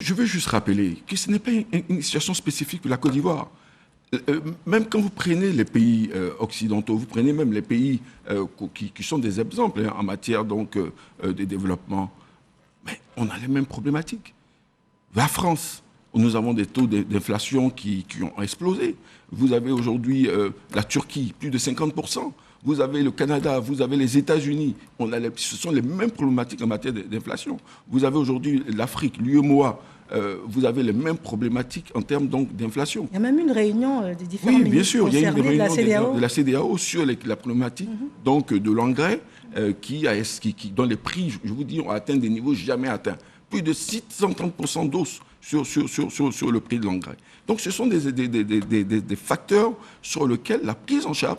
Je veux juste rappeler que ce n'est pas une situation spécifique de la Côte d'Ivoire. Même quand vous prenez les pays occidentaux, vous prenez même les pays qui sont des exemples en matière de développement, mais on a les mêmes problématiques. La France, où nous avons des taux d'inflation qui ont explosé. Vous avez aujourd'hui la Turquie, plus de 50%. Vous avez le Canada, vous avez les États-Unis. Ce sont les mêmes problématiques en matière d'inflation. Vous avez aujourd'hui l'Afrique, l'UEMOA. Vous avez les mêmes problématiques en termes d'inflation. Il y a même une réunion des différents ministres. Oui, bien sûr, il y a une réunion de la CEDEAO sur la problématique de l'engrais dont les prix, je vous dis, ont atteint des niveaux jamais atteints. Plus de 630% d'hausse sur le prix de l'engrais. Donc ce sont des facteurs sur lesquels la prise en charge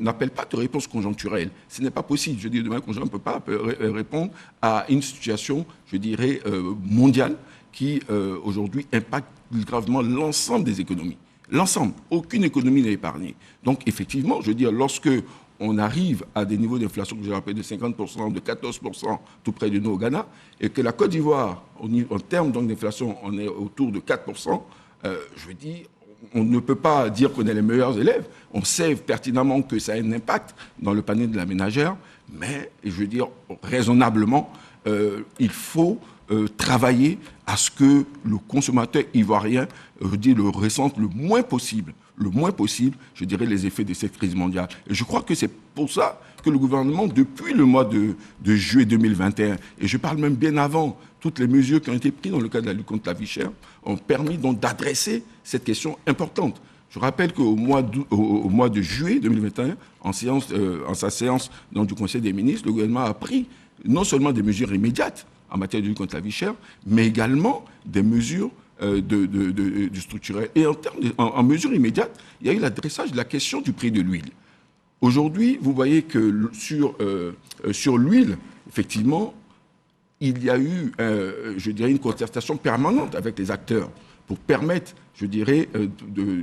n'appelle pas de réponse conjoncturelle. Ce n'est pas possible. Je dis, demain, on ne peut pas répondre à une situation, je dirais, mondiale qui, aujourd'hui, impacte gravement l'ensemble des économies. L'ensemble. Aucune économie n'est épargnée. Donc, effectivement, je veux dire, lorsque on arrive à des niveaux d'inflation que j'ai rappelé de 50%, de 14% tout près de nous au Ghana, et que la Côte d'Ivoire, en termes d'inflation, on est autour de 4%, je veux dire, on ne peut pas dire qu'on est les meilleurs élèves. On sait pertinemment que ça a un impact dans le panier de la ménagère, mais, je veux dire, raisonnablement, il faut travailler à ce que le consommateur ivoirien, le ressente le moins possible, je dirais, les effets de cette crise mondiale. Et je crois que c'est pour ça que le gouvernement, depuis le mois de juillet 2021, et je parle même bien avant, toutes les mesures qui ont été prises dans le cadre de la lutte contre la vie chère, ont permis donc d'adresser cette question importante. Je rappelle qu'au mois de juillet 2021, en sa séance du Conseil des ministres, le gouvernement a pris non seulement des mesures immédiates en matière de lutte contre la vie chère, mais également des mesures structurelles. Et en mesure immédiate, il y a eu l'adressage de la question du prix de l'huile. Aujourd'hui, vous voyez que sur l'huile, effectivement, il y a eu, je dirais, une concertation permanente avec les acteurs pour permettre, je dirais,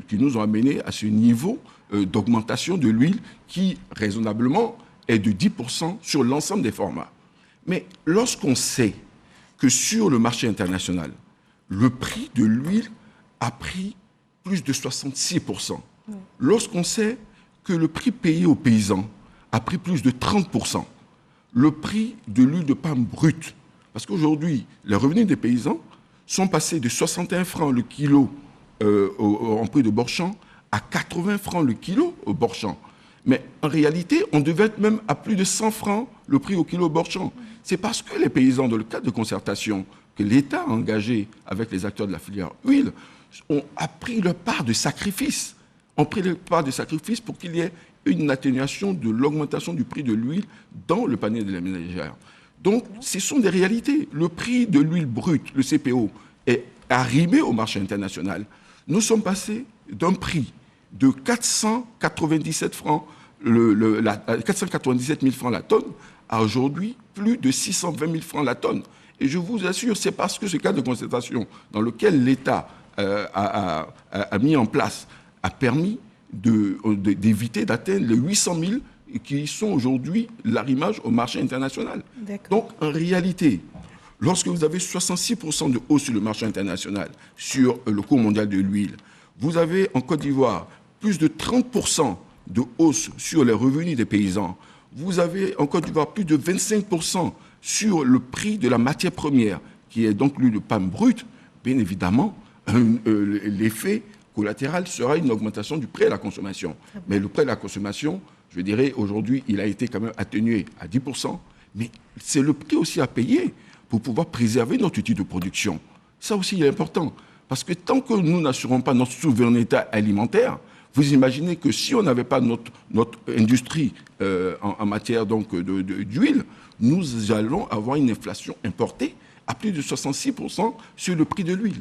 qui nous ont amenés à ce niveau d'augmentation de l'huile qui, raisonnablement, est de 10% sur l'ensemble des formats. Mais lorsqu'on sait que sur le marché international, le prix de l'huile a pris plus de 66%, lorsqu'on sait que le prix payé aux paysans a pris plus de 30%, le prix de l'huile de palme brute, parce qu'aujourd'hui, les revenus des paysans sont passés de 61 francs le kilo en prix de Borchamp à 80 francs le kilo au Borchamp. Mais en réalité, on devait être même à plus de 100 francs le prix au kilo Borchamp. C'est parce que les paysans, dans le cadre de concertation que l'État a engagé avec les acteurs de la filière huile, ont pris leur part de sacrifice. Pour qu'il y ait une atténuation de l'augmentation du prix de l'huile dans le panier de la ménagère. Donc, ce sont des réalités. Le prix de l'huile brute, le CPO, est arrivé au marché international. Nous sommes passés d'un prix de 497 000 francs la tonne à aujourd'hui plus de 620 000 francs la tonne. Et je vous assure, c'est parce que ce cadre de concertation dans lequel l'État a mis en place a permis d'éviter d'atteindre les 800 000 qui sont aujourd'hui l'arrimage au marché international. Donc, en réalité, lorsque vous avez 66% de hausse sur le marché international, sur le cours mondial de l'huile, vous avez en Côte d'Ivoire plus de 30% de hausse sur les revenus des paysans, vous avez en Côte d'Ivoire plus de 25% sur le prix de la matière première, qui est donc l'huile de palme brute, bien évidemment, l'effet collatéral sera une augmentation du prix à la consommation. Mais le prix à la consommation, je dirais, aujourd'hui, il a été quand même atténué à 10%, mais c'est le prix aussi à payer pour pouvoir préserver notre outil de production. Ça aussi, il est important, parce que tant que nous n'assurons pas notre souveraineté alimentaire, vous imaginez que si on n'avait pas notre industrie en matière d'huile, nous allons avoir une inflation importée à plus de 66% sur le prix de l'huile.